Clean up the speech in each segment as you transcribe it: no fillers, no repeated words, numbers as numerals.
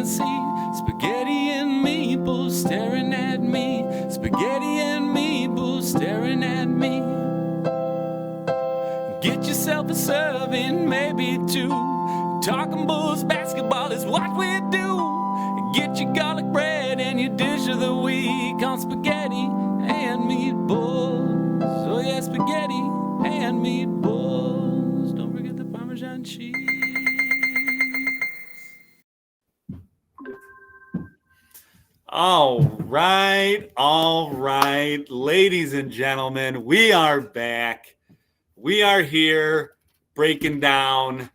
see spaghetti and meatballs staring at me. Spaghetti and meatballs staring at me. Get yourself a serving, maybe two. Talking Bulls basketball is what we do. Get your garlic bread and your dish of the week on spaghetti and meatballs. Oh yeah, spaghetti and meatballs. Don't forget the Parmesan cheese. All right, ladies and gentlemen, we are back. We are here breaking down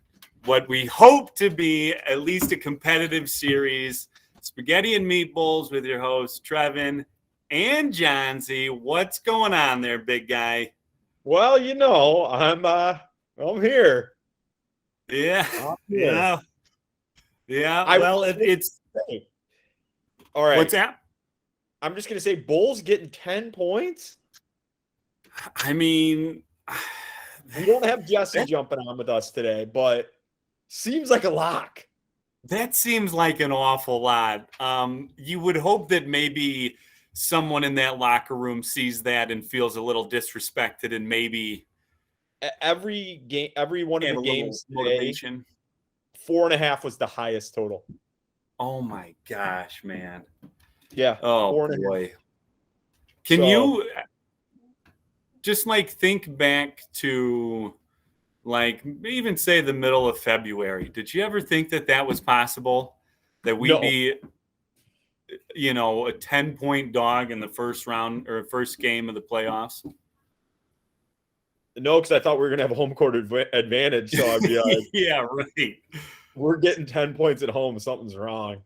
what we hope to be at least a competitive series, Spaghetti and Meatballs, with your hosts, Trevin and Jonsy. What's going on there, big guy? Well, I'm here. Yeah. I'm here. Yeah. Well, it's all right. What's that? I'm just gonna say Bulls getting 10 points. I mean, we don't have Jesse jumping on with us today, but seems like a lock. That seems like an awful lot. You would hope that maybe someone in that locker room sees that and feels a little disrespected, and maybe every one of the games today, 4.5 was the highest total. Oh my gosh, man. Yeah. Oh boy. Can you just think back to even say the middle of February? Did you ever think that was possible? That we'd be, a 10-point dog in the first round or first game of the playoffs? No, because I thought we were going to have a home court advantage. So I'd be like, yeah, right. We're getting 10 points at home. Something's wrong.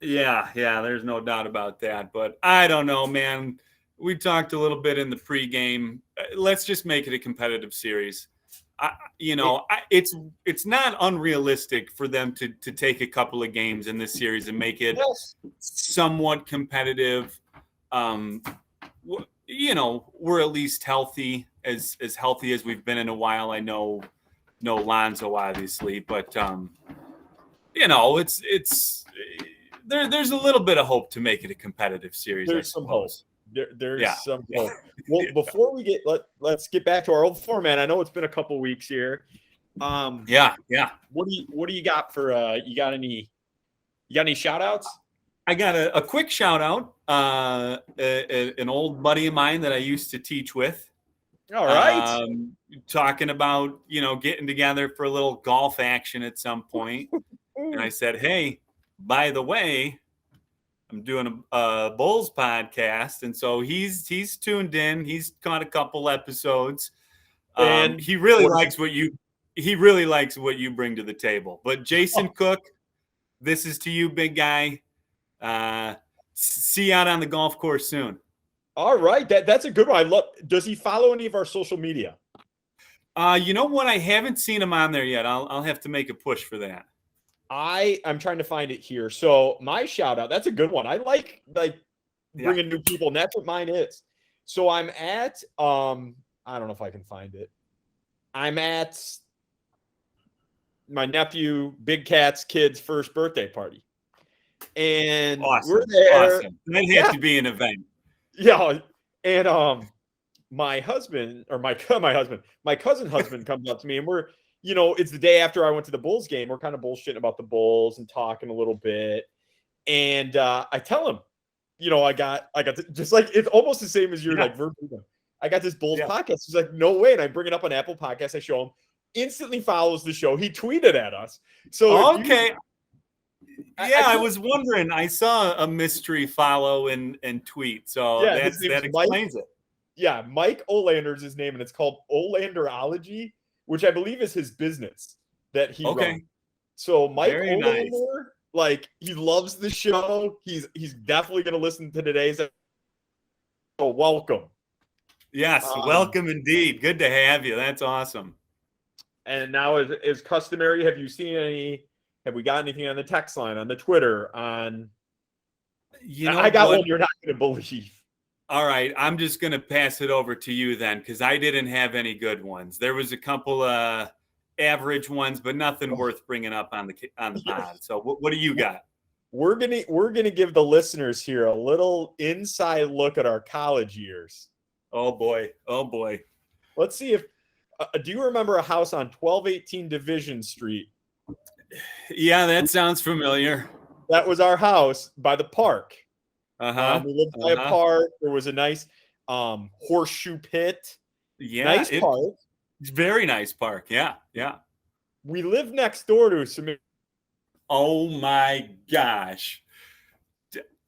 Yeah, there's no doubt about that. But I don't know, man. We talked a little bit in the pregame. Let's just make it a competitive series. It's not unrealistic for them to take a couple of games in this series and make it somewhat competitive. We're at least healthy, as healthy as we've been in a while. I know no Lonzo, obviously, but it's there's a little bit of hope to make it a competitive series. There's some hope. There's some hope. Well, before we let's get back to our old format. I know it's been a couple weeks here. Yeah. What do you got for you got any shout outs? I got a quick shout out. An old buddy of mine that I used to teach with. All right. Talking about, getting together for a little golf action at some point. And I said, hey, by the way, I'm doing a Bulls podcast. And so he's tuned in. He's caught a couple episodes. And he really likes what you bring to the table. But Jason Cook, this is to you, big guy. See you out on the golf course soon. All right. That's a good one. Does he follow any of our social media? You know what? I haven't seen him on there yet. I'll have to make a push for that. I'm trying to find it here. So my shout out, that's a good one. I like bringing new people, and that's what mine is. So I'm at, I don't know if I can find it. I'm at my nephew, Big Cat's kid's first birthday party. And we're there. Awesome. That has to be an event. Yeah. And my cousin husband comes up to me, and we're, it's the day after I went to the Bulls game. We're kind of bullshitting about the Bulls and talking a little bit. And I tell him, I got just it's almost the same as your verbatim. I got this Bulls podcast. He's like, no way. And I bring it up on Apple Podcasts. I show him, instantly follows the show. He tweeted at us. So okay. I was wondering. I saw a mystery follow and tweet. So that explains it. Yeah, Mike Olander's his name, and it's called Olanderology, which I believe is his business that he runs. So Mike Olander, he loves the show. He's definitely going to listen to today's. So welcome. Yes, welcome indeed. Good to have you. That's awesome. And now, as customary, have we got anything on the text line, on the Twitter, on? I got one you're not going to believe. All right, I'm just going to pass it over to you then, because I didn't have any good ones. There was a couple average ones, but nothing worth bringing up on the pod. So what do you got? we're gonna give the listeners here a little inside look at our college years. Oh boy. Let's see if do you remember a house on 1218 Division Street? Yeah, that sounds familiar. That was our house by the park. Uh-huh. We lived by a park. There was a nice horseshoe pit. Yeah, Nice park. Very nice park. Yeah. We lived next door to some. Oh my gosh.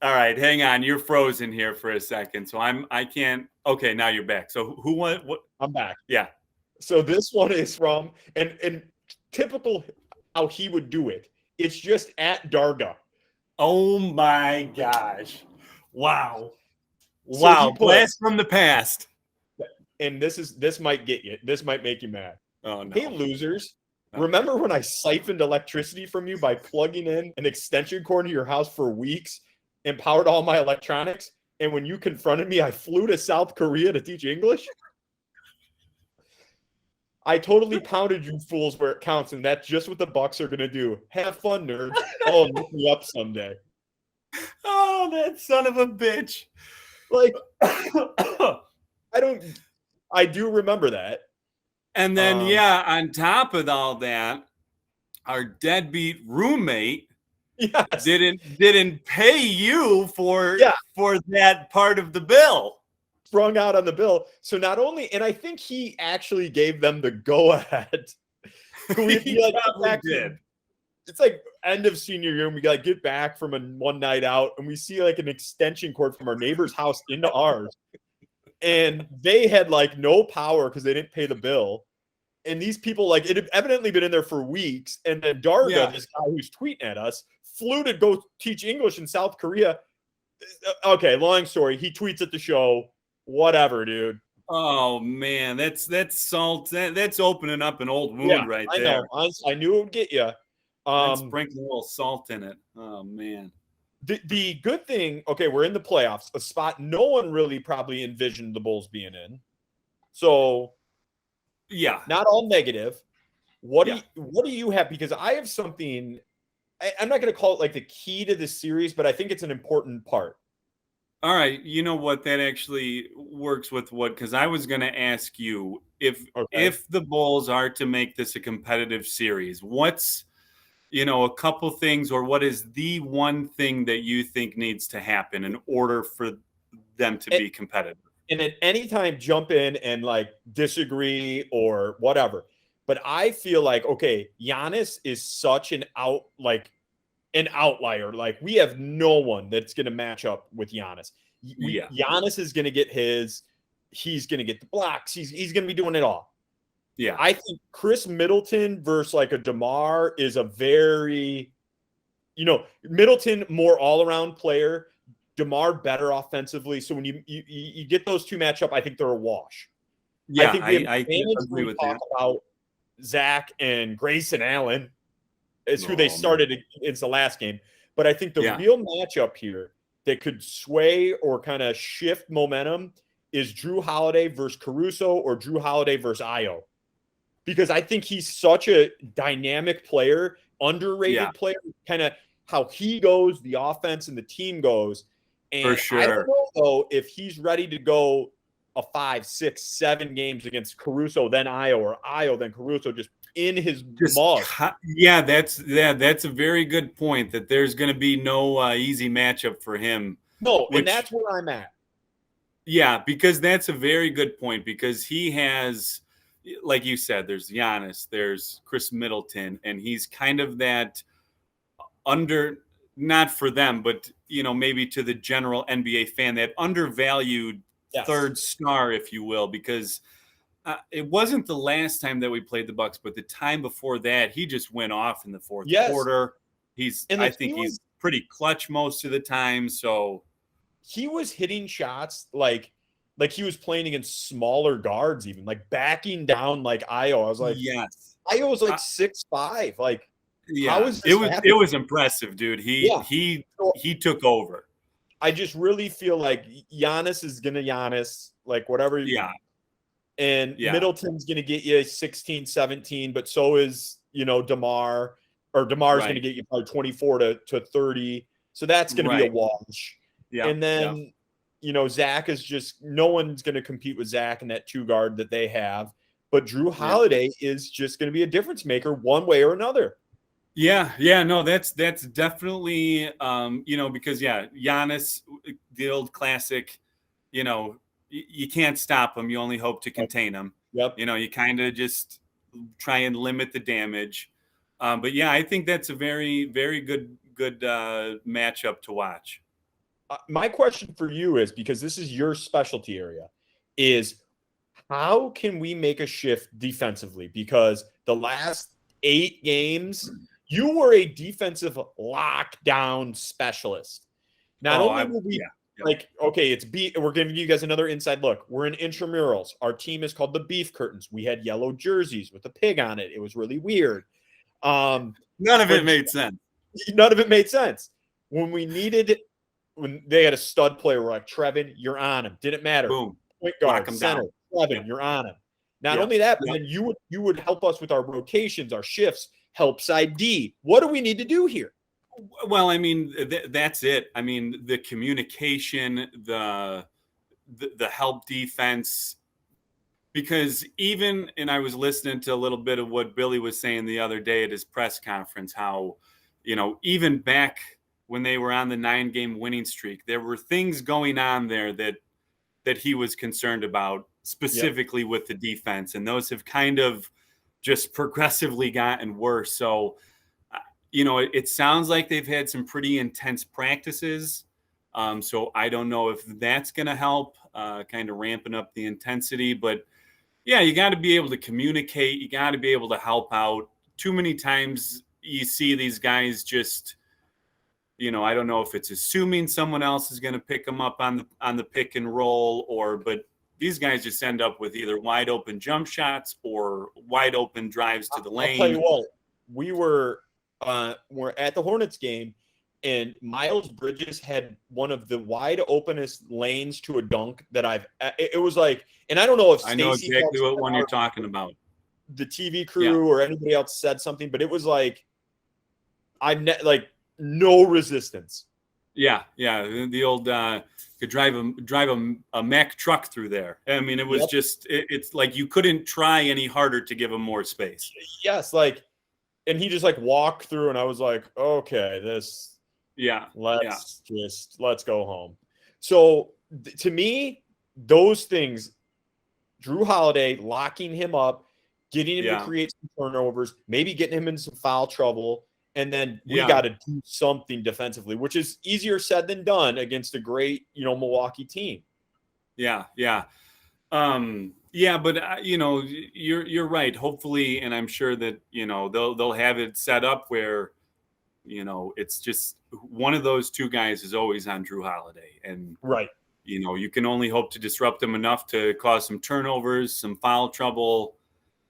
All right, hang on. You're frozen here for a second. So I can't. Okay, now you're back. So who what? I'm back. Yeah. So this one is from and typical how he would do it. It's just at Darga. Oh my gosh. Wow. So Wow. Blast from the past. And this might get you. This might make you mad. Oh no. Hey losers. Remember when I siphoned electricity from you by plugging in an extension cord to your house for weeks and powered all my electronics? And when you confronted me, I flew to South Korea to teach English? I totally pounded you fools where it counts, and that's just what the Bucks are going to do. Have fun, nerds. Oh, look me up someday. Oh, that son of a bitch. Like, I do remember that. And then, on top of all that, our deadbeat roommate didn't pay you for that part of the bill. Sprung out on the bill. So not only, and I think he actually gave them the go ahead. He probably did. It's like end of senior year, and we got get back from one night out, and we see like an extension cord from our neighbor's house into ours. And they had like no power because they didn't pay the bill. And these people, like, it had evidently been in there for weeks. And then Darga, this guy who's tweeting at us, flew to go teach English in South Korea. Okay, long story. He tweets at the show. Whatever, dude. Oh man, that's salt. That's opening up an old wound right there. I know. I knew it would get you. Sprinkle a little salt in it. Oh man. The good thing, okay, we're in the playoffs, a spot no one really probably envisioned the Bulls being in. So, not all negative. What do you have? Because I have something. I'm not going to call it like the key to the series, but I think it's an important part. All right, you know what? That actually works with what, because I was going to ask you if the Bulls are to make this a competitive series, what's a couple things, or what is the one thing that you think needs to happen in order for them to be competitive? And at any time, jump in and like disagree or whatever. But I feel like, okay, Giannis is such an outlier. Like, we have no one that's going to match up with Giannis. Giannis is going to get his. He's going to get the blocks. He's going to be doing it all. Yeah. I think Chris Middleton versus like a DeMar is a very, Middleton more all-around player, DeMar better offensively. So when you get those two match up, I think they're a wash. Yeah, I think I agree with that. About Zach and Grayson Allen is who they started against the last game. But I think the real matchup here that could sway or kind of shift momentum is Drew Holiday versus Caruso or Drew Holiday versus Ayo. Because I think he's such a dynamic player, underrated player, kind of how he goes, the offense and the team goes. And for sure. I don't know, though, if he's ready to go a 5, 6, 7 games against Caruso, then Ayo, or Ayo, then Caruso, just in his mug. Yeah, that's a very good point, that there's going to be no easy matchup for him. No, and that's where I'm at. Yeah, because that's a very good point, because he has, like you said, there's Giannis, there's Chris Middleton, and he's kind of that not for them, but maybe to the general NBA fan, that undervalued third star, if you will, because it wasn't the last time that we played the Bucks, but the time before that, he just went off in the fourth quarter. I think he's pretty clutch most of the time. So he was hitting shots like he was playing against smaller guards, even like backing down like Ayo. I was like, yes, Ayo was like 6'5". Like, how is this happening? It was impressive, dude. He took over. I just really feel like Giannis is gonna Giannis, like whatever. And Middleton's going to get you 16, 17, but so is, DeMar, or DeMar's going to get you probably 24 to 30. So that's going to be a Right. wash. Yeah. And then, Zach is just, no one's going to compete with Zach in that 2 guard that they have. But Drew Holiday is just going to be a difference maker one way or another. Yeah, no, that's definitely because Giannis, the old classic, you can't stop him. You only hope to contain him. Yep. You kind of just try and limit the damage. But yeah, I think that's a very, very good matchup to watch. My question for you is, because this is your specialty area, is how can we make a shift defensively? Because the last 8 games, you were a defensive lockdown specialist. Not only will we we're giving you guys another inside look. We're in intramurals. Our team is called the Beef Curtains. We had yellow jerseys with a pig on it. It was really weird. None of it made sense. None of it made sense. When they had a stud player, we're like, Trevin, you're on him. Didn't matter. Boom. Point guard, him center, down. Trevin, you're on him. Not only that, but then you would help us with our rotations, our shifts, help side D. What do we need to do here? Well, I mean, that's it. I mean, the communication, the help defense, because and I was listening to a little bit of what Billy was saying the other day at his press conference, how, even back when they were on the 9-game winning streak, there were things going on there that he was concerned about, specifically with the defense. And those have kind of just progressively gotten worse. So, it sounds like they've had some pretty intense practices. So I don't know if that's going to help kind of ramping up the intensity. But, yeah, you got to be able to communicate. You got to be able to help out. Too many times you see these guys just, I don't know if it's assuming someone else is going to pick them up on the pick and roll, but these guys just end up with either wide open jump shots or wide open drives to the lane. I'll tell you what, we're at the Hornets game, and Miles Bridges had one of the wide openest lanes to a dunk that it was like, and I don't know if I know exactly what one you're talking about. The TV crew or anybody else said something, but it was like, no resistance. Yeah. The old could drive a Mack truck through there. I mean, it was just it's like you couldn't try any harder to give him more space. Yes, and he just walked through, and I was like, okay, this. Yeah, let's go home. So to me, those things, Drew Holiday locking him up, getting him to create some turnovers, maybe getting him in some foul trouble. And then we got to do something defensively, which is easier said than done against a great, Milwaukee team. Yeah. But you're right. Hopefully, and I'm sure that they'll have it set up where it's just one of those 2 guys is always on Drew Holiday, and you can only hope to disrupt them enough to cause some turnovers, some foul trouble.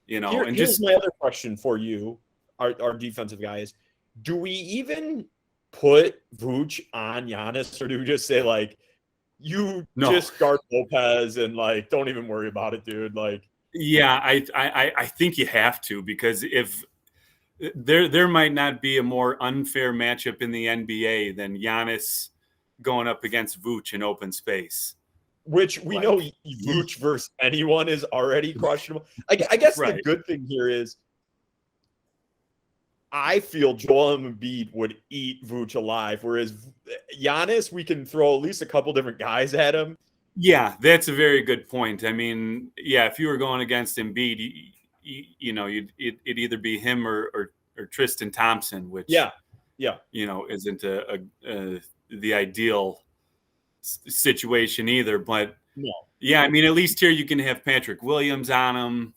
Here's my other question for you, our defensive guys. Do we even put Vooch on Giannis, or do we just say just guard Lopez and don't even worry about it, dude? I think you have to, because if there might not be a more unfair matchup in the NBA than Giannis going up against Vooch in open space. Which we know Vooch versus anyone is already questionable. I guess the good thing here is I feel Joel Embiid would eat Vooch alive, whereas Giannis, we can throw at least a couple different guys at him. Yeah, that's a very good point. I mean, if you were going against Embiid, it'd either be him or Tristan Thompson, which isn't the ideal situation either. But I mean, at least here you can have Patrick Williams on him.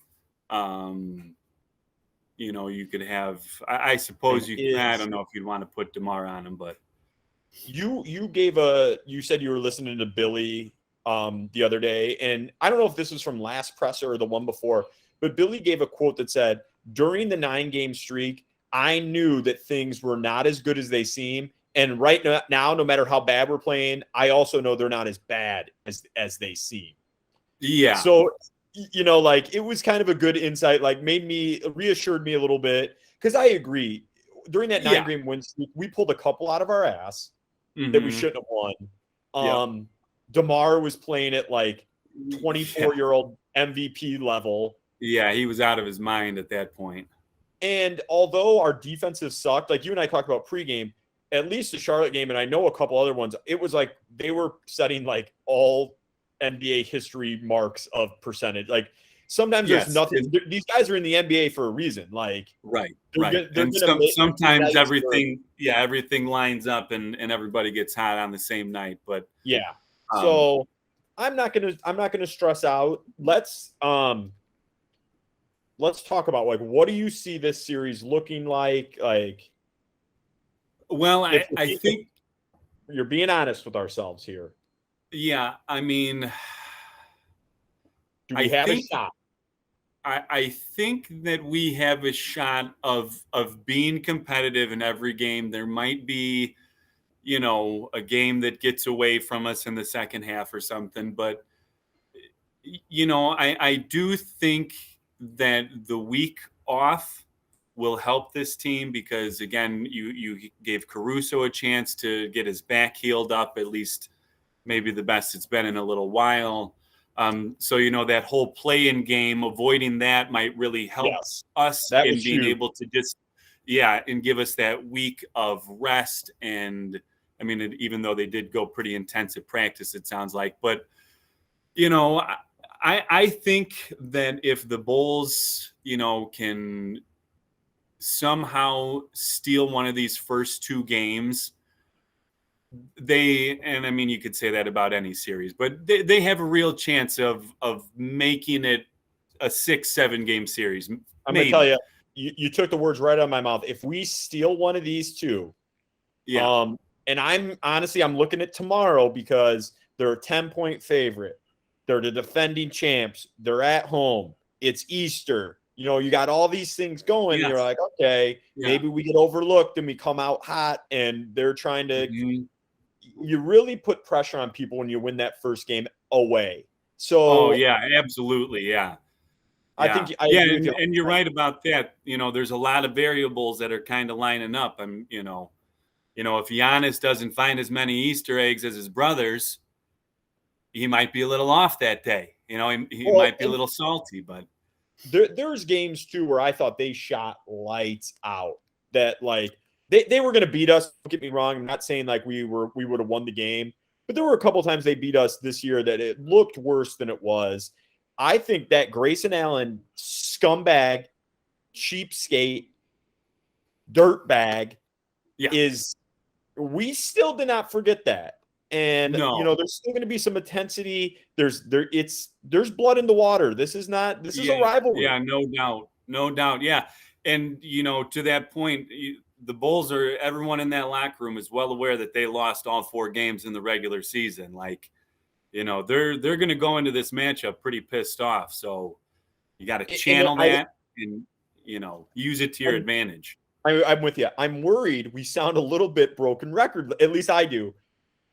You could have, I suppose I don't know if you'd want to put DeMar on him, but you said you were listening to Billy the other day, and I don't know if this was from last presser or the one before, but Billy gave a quote that said, during the 9-game streak, I knew that things were not as good as they seem. And right now, no matter how bad we're playing, I also know they're not as bad as they seem. Yeah. So, it was kind of a good insight, reassured me a little bit, because I agree. During that 9-game win streak, we pulled a couple out of our ass. that we shouldn't have won. DeMar was playing at like 24-year-old MVP level. Yeah, he was out of his mind at that point. And although our defensive sucked, like you and I talked about pregame, at least the Charlotte game, and I know a couple other ones, it was like they were setting like all NBA history marks of percentage. Like sometimes there's nothing. These guys are in the NBA for a reason. Like right. And sometimes everything lines up and everybody gets hot on the same night. But so I'm not gonna stress out. Let's talk about like what do you see this series looking like? Like, well, I think you're being honest with ourselves here. Yeah, I mean, do we have a shot? I think that we have a shot of being competitive in every game. There might be, a game that gets away from us in the second half or something, but I do think that the week off will help this team because, again, you gave Caruso a chance to get his back healed up, at least maybe the best it's been in a little while. So, that whole play-in game, avoiding that might really help us in being able to just, and give us that week of rest. And, I mean, even though they did go pretty intense at practice, it sounds like. But, I think that if the Bulls, can somehow steal one of these first two games, and I mean, you could say that about any series, but they have a real chance of making it a 6-7 game series. I'm going to tell you, you took the words right out of my mouth. If we steal one of these two, and I'm looking at tomorrow because they're a 10-point favorite. They're the defending champs. They're at home. It's Easter. You got all these things going. And you're like, okay, maybe we get overlooked and we come out hot and they're trying to you really put pressure on people when you win that first game away. So absolutely. I think I agree with you. And you're right about that. There's a lot of variables that are kind of lining up. And if Giannis doesn't find as many Easter eggs as his brothers, he might be a little off that day. He might be a little salty, but there's games too where I thought they shot lights out. That like they were going to beat us. Don't get me wrong. I'm not saying like we would have won the game, but there were a couple times they beat us this year that it looked worse than it was. I think that Grayson Allen scumbag, cheapskate, dirtbag is. We still did not forget that. And there's still going to be some intensity. There's blood in the water. This is a rivalry. Yeah, no doubt. Yeah, and to that point, the Bulls everyone in that locker room is well aware that they lost all 4 games in the regular season. Like, they're going to go into this matchup pretty pissed off. So you got to channel that and use it to your advantage. I'm with you. I'm worried we sound a little bit broken record. At least I do.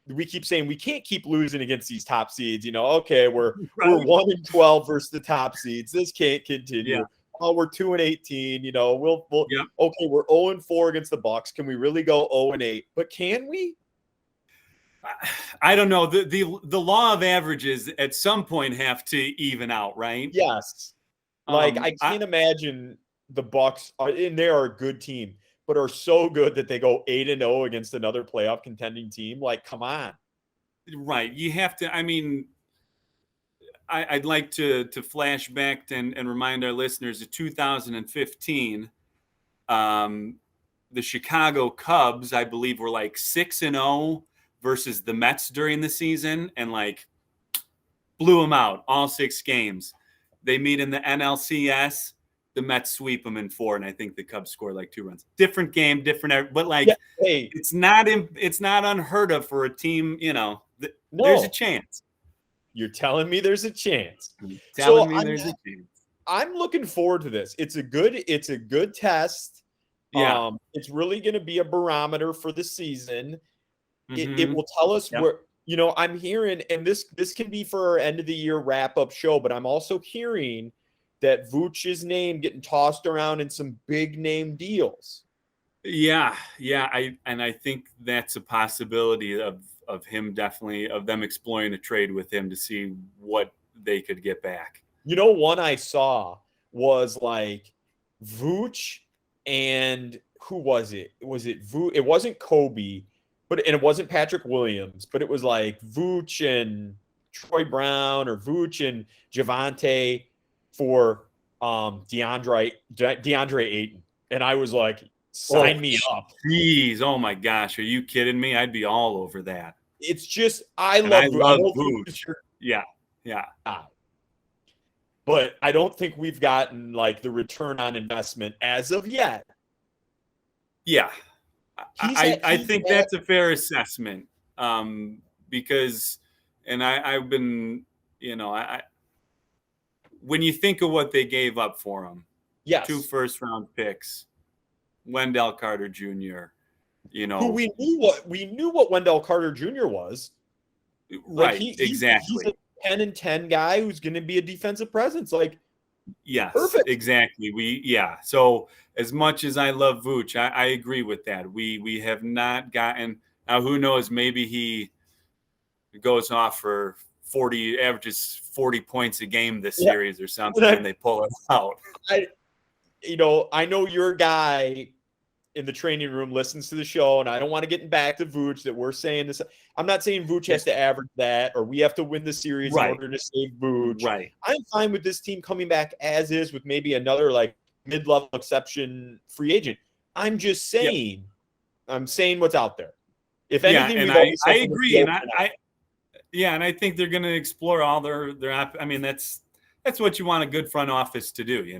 We keep saying we can't keep losing against these top seeds. Okay, we're 1-12 versus the top seeds. This can't continue. Yeah. Oh, we're 2-18. We'll okay, we're 0-4 against the Bucks. Can we really go 0-8? But can we? I don't know. The law of averages at some point have to even out, right? Yes. Like I can't imagine the Bucks and they are a good team, but are so good that they go 8-0 against another playoff contending team. Like, come on. Right. You have to, I mean, I'd like to flash back and remind our listeners of 2015. The Chicago Cubs, I believe, were like 6-0 versus the Mets during the season and like blew them out all 6 games. They meet in the NLCS. The Mets sweep them in 4, and I think the Cubs score like 2 runs. Different game, different, but like it's not unheard of for a team. There's a chance. You're telling me there's a chance. There's a chance. I'm looking forward to this. It's a good test. Yeah. It's really going to be a barometer for the season. It will tell us where. I'm hearing, and this can be for our end of the year wrap up show, but I'm also hearing that Vooch's name getting tossed around in some big name deals. Yeah, yeah. I think that's a possibility of him definitely of them exploring a trade with him to see what they could get back. You know, one I saw was like Vooch and who was it? Was it Vooch? It wasn't Kobe, and it wasn't Patrick Williams, but it was like Vooch and Troy Brown or Vooch and Javante for DeAndre Ayton. And I was like, sign me up. Jeez, oh my gosh, are you kidding me? I'd be all over that. It's just I And love I Vooch. love Vooch. Yeah, yeah. But I don't think we've gotten like the return on investment as of yet. Yeah, I think that's a fair assessment, because, and I've been, when you think of what they gave up for him, yes, 2 first-round picks, Wendell Carter Jr., who we knew what Wendell Carter Jr. was. Right, like exactly. He's a 10-10 guy who's going to be a defensive presence. Like, yes, perfect. Exactly. So as much as I love Vooch, I agree with that. We have not gotten, now who knows, maybe he goes off for averages 40 points a game this series or something, and they pull it out. I know your guy in the training room listens to the show, and I don't want to get back to Vooch that we're saying this. I'm not saying Vooch has to average that or we have to win the series in order to save Vooch. Right. I'm fine with this team coming back as is with maybe another like mid-level exception free agent. I'm just saying, I'm saying what's out there. If anything, and I agree, and and I think they're going to explore all their. I mean, that's what you want a good front office to do,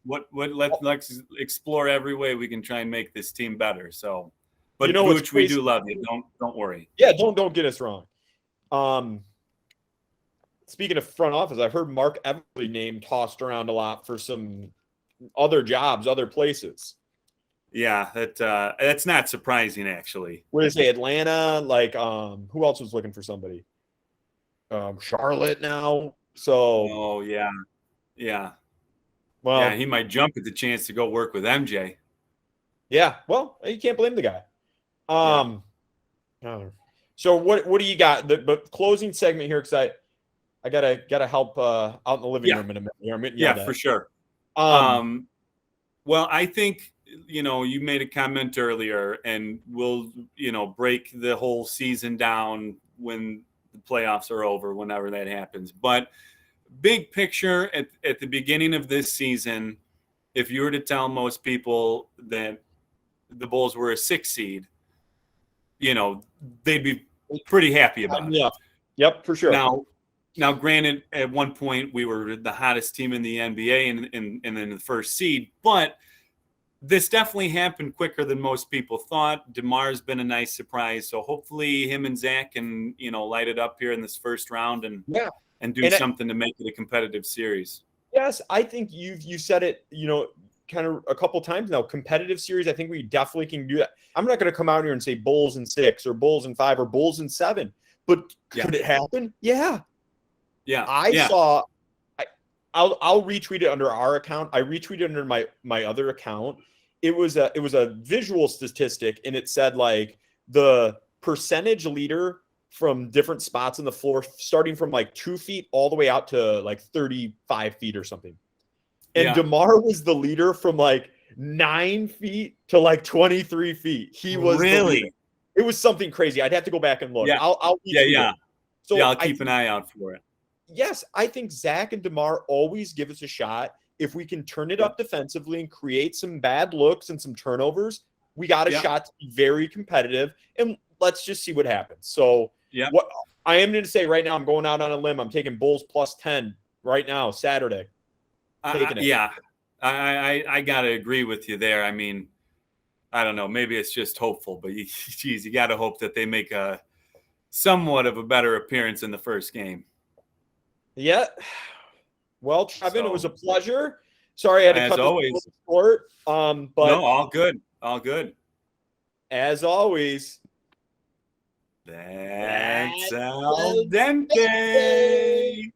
Let's explore every way we can try and make this team better. So, but Vooch, we do love you. Don't worry. Yeah, don't get us wrong. Speaking of front office, I've heard Mark Everly name tossed around a lot for some other jobs, other places. Yeah, that's not surprising, actually. What did they say? Atlanta, like who else was looking for somebody? Charlotte now. So oh yeah. Well, yeah, he might jump at the chance to go work with MJ. Yeah, well, you can't blame the guy. So what do you got? The closing segment here, because I gotta help out in the living room in a minute. Yeah, for sure. Well, I think you made a comment earlier, and we'll break the whole season down when the playoffs are over, whenever that happens. But big picture, at the beginning of this season, if you were to tell most people that the Bulls were a 6 seed, they'd be pretty happy about it. Yep, for sure. Now, granted, at one point we were the hottest team in the NBA and in the first seed, but this definitely happened quicker than most people thought. DeMar's been a nice surprise, so hopefully him and Zach can light it up here in this first round and do something to make it a competitive series. Yes, I think you said it, kind of a couple times now. Competitive series, I think we definitely can do that. I'm not going to come out here and say Bulls in 6 or Bulls in 5 or Bulls in 7, but could it happen? Yeah. I saw. I'll retweet it under our account. I retweeted under my other account. It was a visual statistic, and it said like the percentage leader from different spots on the floor, starting from like 2 feet all the way out to like 35 feet or something. And DeMar was the leader from like 9 feet to like 23 feet. He was really. It was something crazy. I'd have to go back and look. Yeah. I'll So I'll keep an eye out for it. Yes, I think Zach and DeMar always give us a shot. If we can turn it up defensively and create some bad looks and some turnovers, we got a shot to be very competitive. And let's just see what happens. So what I am going to say right now, I'm going out on a limb. I'm taking Bulls plus 10 right now, Saturday. I got to agree with you there. I mean, I don't know. Maybe it's just hopeful, but geez, you got to hope that they make a somewhat of a better appearance in the first game. Yeah. Well, Trevin, it was a pleasure. Sorry, I had to cut this short. But no, all good. All good. As always, that's al dente.